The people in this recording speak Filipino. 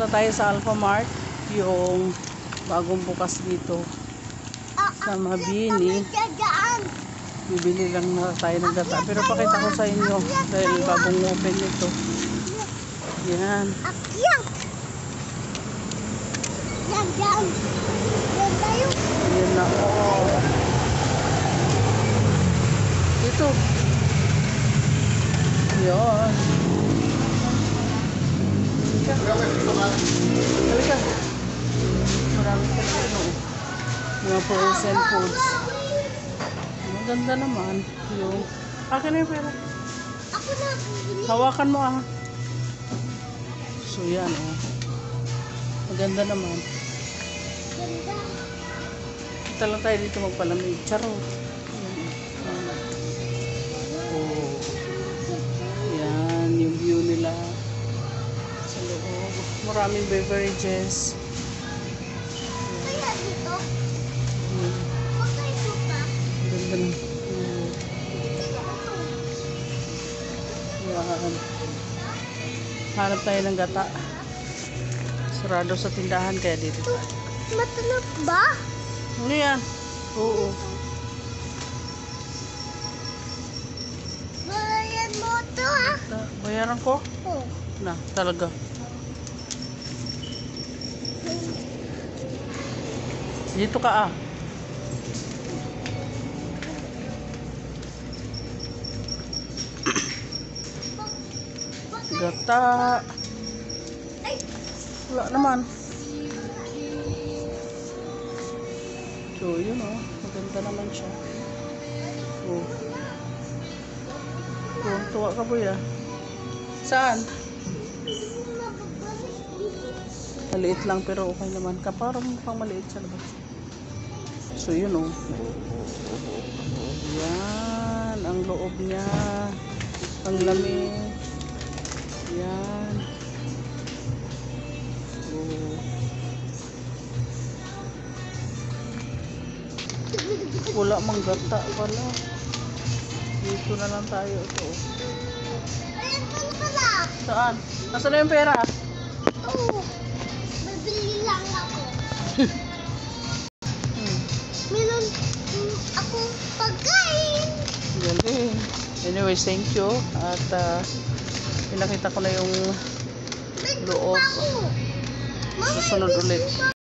Punta tayo sa Alphamart, yung bagong bukas dito sa Mabini. Bibili lang na tayo ng gata. Pero pakita ko sa inyo dahil bagong open nito. Yan. Yan tayo. Yan na. Oo. Dito. Yan. Halika. Marami pa dito. Mga frozen foods. Maganda naman. Yung akin na yung pera. Ako na. Hawakan mo ah. So yan oh. Maganda naman. Ganda. Kita lang tayo dito magpalamig. Charot. Oh. Yan yung view nila sa loob. Maraming beverages. Kaya dito. Yan. Magkaito pa. Ganda na. Yan. Hanap tayo ng gata. Sarado sa tindahan kaya dito tayo. Matulog ba? Ano yan? Oo. Bayan mo to ah. Bayaran ko? Oh. Na, talaga. Dito ka ah. Gata. Ay. Wala naman. So, yun oh. Maganda naman siya. Oh. Tuwang-tuwa ka po ya. Saan? Maliit lang pero okay naman. Parang mukhang maliit siya labas. So, yun oh. Yan. Ang loob niya. Ang lamig. Yan. Oh. Wala mang gata pala. Dito na lang tayo. Ito. Ayan ka na pala. Saan? Nasaan na yung pera? Oo. Bibili lang ako. Meron akong pagkain. Galing. Anyways, thank you. At pinakita ko na yung loob. Mama, Susunod ulit.